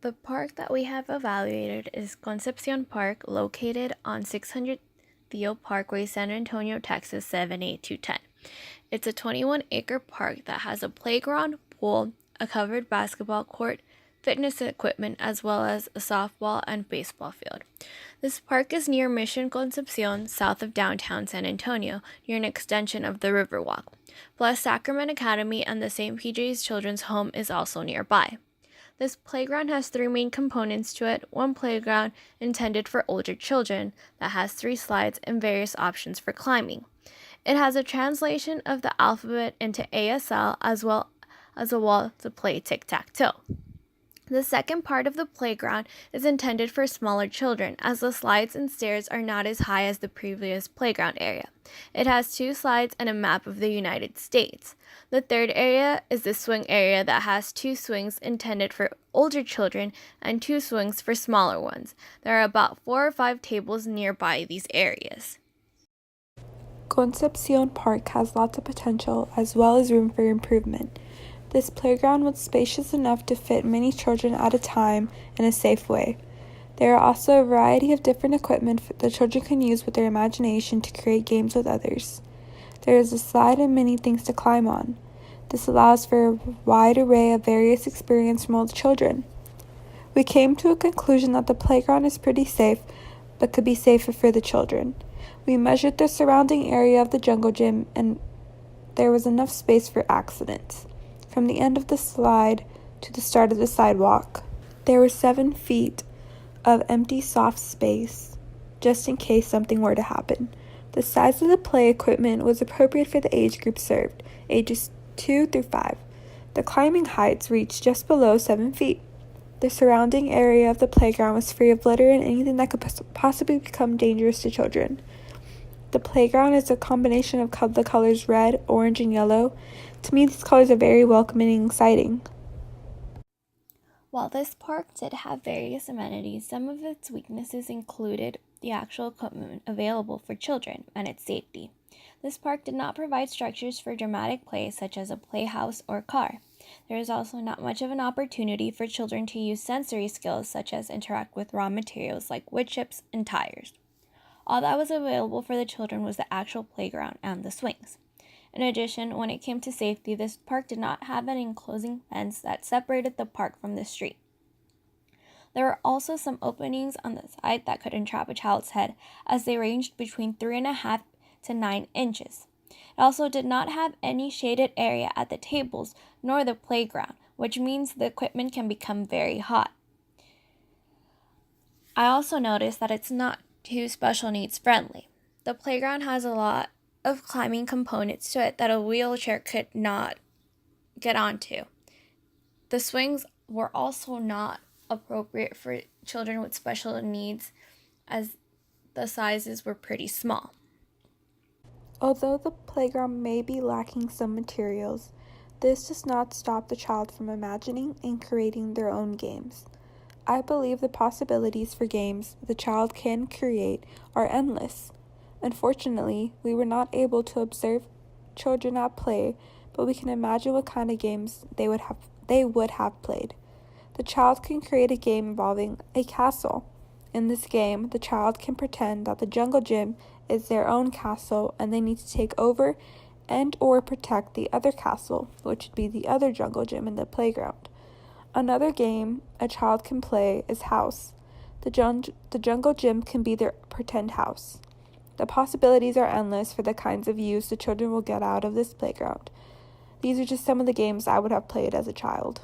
The park that we have evaluated is Concepcion Park, located on 600 Theo Parkway, San Antonio, Texas 78210. It's a 21-acre park that has a playground, pool, a covered basketball court, fitness equipment, as well as a softball and baseball field. This park is near Mission Concepcion, south of downtown San Antonio, near an extension of the Riverwalk. Plus, Sacrament Academy and the St. PJ's Children's Home is also nearby. This playground has 3 main components to it. One playground intended for older children that has 3 slides and various options for climbing. It has a translation of the alphabet into ASL as well as a wall to play tic-tac-toe. The second part of the playground is intended for smaller children, as the slides and stairs are not as high as the previous playground area. It has 2 slides and a map of the United States. The third area is the swing area that has 2 swings intended for older children and 2 swings for smaller ones. There are about 4 or 5 tables nearby these areas. Concepcion Park has lots of potential as well as room for improvement. This playground was spacious enough to fit many children at a time in a safe way. There are also a variety of different equipment the children can use with their imagination to create games with others. There is a slide and many things to climb on. This allows for a wide array of various experiences from all the children. We came to a conclusion that the playground is pretty safe, but could be safer for the children. We measured the surrounding area of the jungle gym, and there was enough space for accidents. From the end of the slide to the start of the sidewalk, there were 7 feet of empty soft space, just in case something were to happen. The size of the play equipment was appropriate for the age group served, ages 2 through 5. The climbing heights reached just below 7 feet. The surrounding area of the playground was free of litter and anything that could possibly become dangerous to children. The playground is a combination of the colors red, orange, and yellow. To me, these colors are very welcoming and exciting. While this park did have various amenities, some of its weaknesses included the actual equipment available for children and its safety. This park did not provide structures for dramatic play such as a playhouse or car. There is also not much of an opportunity for children to use sensory skills such as interact with raw materials like wood chips and tires. All that was available for the children was the actual playground and the swings. In addition, when it came to safety, this park did not have an enclosing fence that separated the park from the street. There were also some openings on the side that could entrap a child's head, as they ranged between 3.5 to 9 inches. It also did not have any shaded area at the tables nor the playground, which means the equipment can become very hot. I also noticed that it's not too special needs friendly. The playground has a lot of climbing components to it that a wheelchair could not get onto. The swings were also not appropriate for children with special needs, as the sizes were pretty small. Although the playground may be lacking some materials, this does not stop the child from imagining and creating their own games. I believe the possibilities for games the child can create are endless. Unfortunately, we were not able to observe children at play, but we can imagine what kind of games they would have played. The child can create a game involving a castle. In this game, the child can pretend that the jungle gym is their own castle and they need to take over and or protect the other castle, which would be the other jungle gym in the playground. Another game a child can play is house. The jungle gym can be their pretend house. The possibilities are endless for the kinds of use the children will get out of this playground. These are just some of the games I would have played as a child.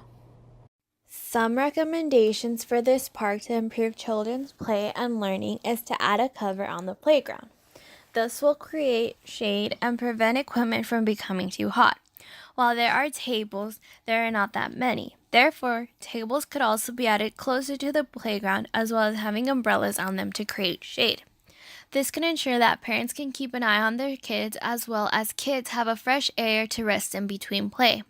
Some recommendations for this park to improve children's play and learning is to add a cover on the playground. This will create shade and prevent equipment from becoming too hot. While there are tables, there are not that many. Therefore, tables could also be added closer to the playground, as well as having umbrellas on them to create shade. This can ensure that parents can keep an eye on their kids, as well as kids have a fresh air to rest in between play.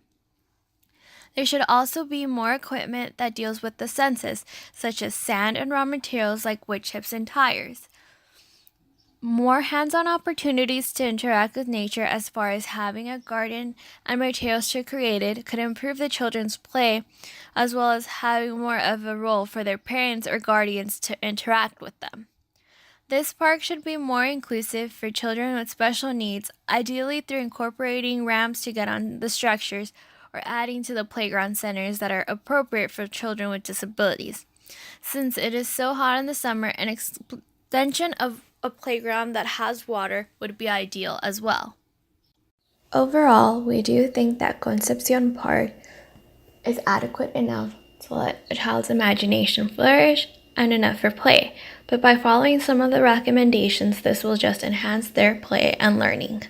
There should also be more equipment that deals with the senses, such as sand and raw materials like wood chips and tires. More hands-on opportunities to interact with nature, as far as having a garden and materials to create it, could improve the children's play, as well as having more of a role for their parents or guardians to interact with them. This park should be more inclusive for children with special needs, ideally through incorporating ramps to get on the structures or adding to the playground centers that are appropriate for children with disabilities. Since it is so hot in the summer, an extension of a playground that has water would be ideal as well. Overall, we do think that Concepcion Park is adequate enough to let a child's imagination flourish and enough for play, but by following some of the recommendations, this will just enhance their play and learning.